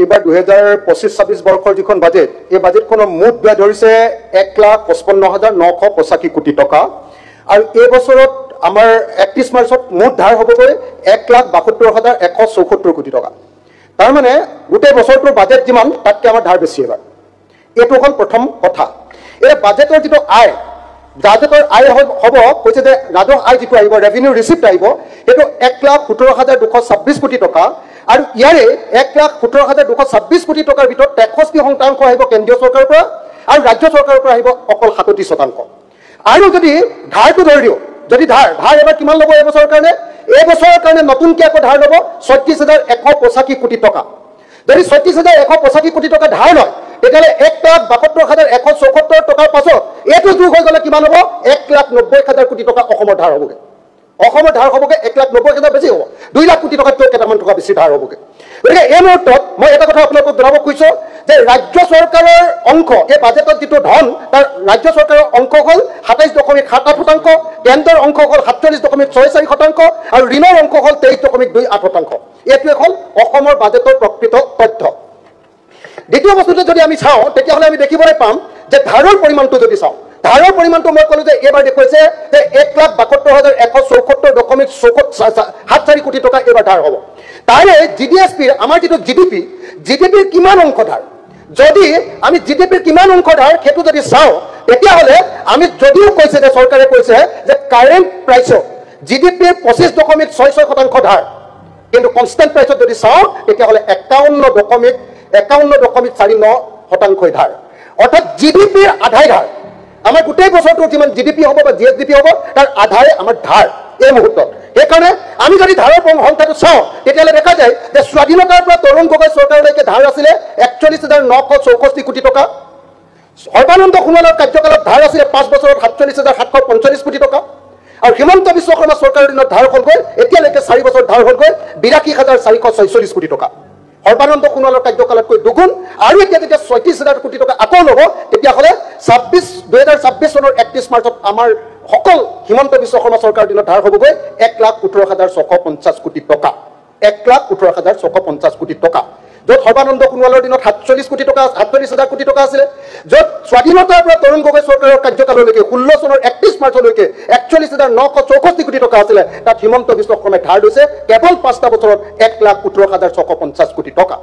এইবাৰ 2025-26 বৰ্ষৰ যিখন বাজেট এই বাজেটখনৰ মুঠ ব্যয় ধৰিছে 1,55,985 কোটি টকা আৰু এই বছৰত আমাৰ 31 মাৰ্চত মুঠ ধাৰ হ'বগৈ 1,72,174 কোটি টকা তাৰ মানে গোটেই বছৰটোৰ বাজেট যিমান তাতকৈ আমাৰ ধাৰ বেছি এবাৰ এইটো হ'ল প্ৰথম কথা এই বাজেটৰ যিটো আয় বাজেটৰ আয় হ'ব কৈছে যে ৰাজহ আয় যিটো আহিব ৰেভিনিউ ৰিচিপ্ট আহিব সেইটো 1,17,226 কোটি টকা আৰু ইয়াৰে 1,17,226 কোটি টকাৰ ভিতৰত 63% আহিব কেন্দ্ৰীয় চৰকাৰৰ পৰা আৰু ৰাজ্য চৰকাৰৰ পৰা আহিব অকল 37% আৰু যদি ধাৰটো ধৰি দিওঁ যদি ধাৰ এবাৰ কিমান ল'ব এই বছৰৰ কাৰণে নতুনকৈ আকৌ ধাৰ ল'ব 36,185 কোটি টকা যদি 36,185 কোটি টকা ধাৰ লয় তেতিয়াহ'লে 1,72,174 টকাৰ পাছত এইটো যোগ হৈ গ'লে কিমান হ'ব 1,90,000 কোটি টকা অসমৰ ধাৰ হ'বগৈ 1,90,000 বেছি হ'ব 2 লাখ কোটি টকাতকৈ কেইটামান টকা বেছি ধাৰ হ'বগৈ গতিকে এই মুহূৰ্তত মই এটা কথা আপোনালোকক জনাব খুজিছোঁ যে ৰাজ্য চৰকাৰৰ অংশ এই বাজেটত যিটো ধন তাৰ ৰাজ্য চৰকাৰৰ অংশ হ'ল 27.78%, কেন্দ্ৰৰ অংশ হ'ল 47.64% আৰু ঋণৰ অংশ হ'ল 23.28%। এইটোৱে হ'ল অসমৰ বাজেটৰ প্ৰকৃত তথ্য। দ্বিতীয় বস্তুটো যদি আমি চাওঁ তেতিয়াহ'লে আমি দেখিবলৈ পাম যে ধাৰৰ পৰিমাণটো যদি চাওঁ ধাৰৰ পৰিমাণটো মই ক'লোঁ যে এইবাৰ দেখুৱাইছে যে 1,72,174.74 কোটি টকা এইবাৰ ধাৰ হ'ব। তাৰে জিডিএছপিৰ আমাৰ যিটো জিডিপিৰ কিমান অংশ ধাৰ যদি আমি জিডিপিৰ কিমান অংশ ধাৰ সেইটো যদি চাওঁ তেতিয়াহ'লে আমি যদিও কৈছে যে চৰকাৰে কৈছে যে কাৰেণ্ট প্ৰাইচত জিডিপিৰ 25.66% ধাৰ কিন্তু কনষ্টেণ্ট প্ৰাইচত যদি চাওঁ তেতিয়াহ'লে 51.49% ধাৰ অৰ্থাৎ জিডিপিৰ আধাই ধাৰ আমাৰ গোটেই বছৰটোৰ যিমান জিডিপি হ'ব বা জিএছডিপি হ'ব তাৰ আধাই আমাৰ ধাৰ এই মুহূৰ্তত। সেইকাৰণে আমি যদি ধাৰৰ সংখ্যাটো চাওঁ তেতিয়াহ'লে দেখা যায় যে স্বাধীনতাৰ পৰা তৰুণ গগৈ চৰকাৰলৈকে ধাৰ আছিলে 41,964 কোটি টকা, সৰ্বানন্দ সোণোৱালৰ কাৰ্যকালত ধাৰ আছিলে 5 বছৰত 47,745 কোটি টকা আৰু হিমন্ত বিশ্ব শৰ্মা চৰকাৰৰ দিনত ধাৰ হ'লগৈ এতিয়ালৈকে 4 বছৰ ধাৰ হ'লগৈ 82,446 কোটি টকা। সৰ্বানন্দ সোণোৱালৰ কাৰ্যকালতকৈ দুগুণ আৰু এতিয়া যেতিয়া 37,000 কোটি টকা আকৌ ল'ব তেতিয়াহ'লে 2026 চনৰ 31 মাৰ্চত আমাৰ সকল হিমন্ত বিশ্ব শৰ্মা চৰকাৰৰ দিনত ধাৰ হ'বগৈ 1,18,650 কোটি টকা 1,18,650 কোটি টকা য'ত সৰ্বানন্দ সোণোৱালৰ দিনত 47,000 কোটি টকা আছিলে য'ত স্বাধীনতাৰ পৰা তৰুণ গগৈ চৰকাৰৰ কাৰ্যকাললৈকে 16 চনৰ 31 মাৰ্চলৈকে 41,964 কোটি টকা আছিলে তাত হিমন্ত বিশ্ব শৰ্মাই ধাৰ লৈছে কেৱল 5টা বছৰত 1,18,650 কোটি টকা।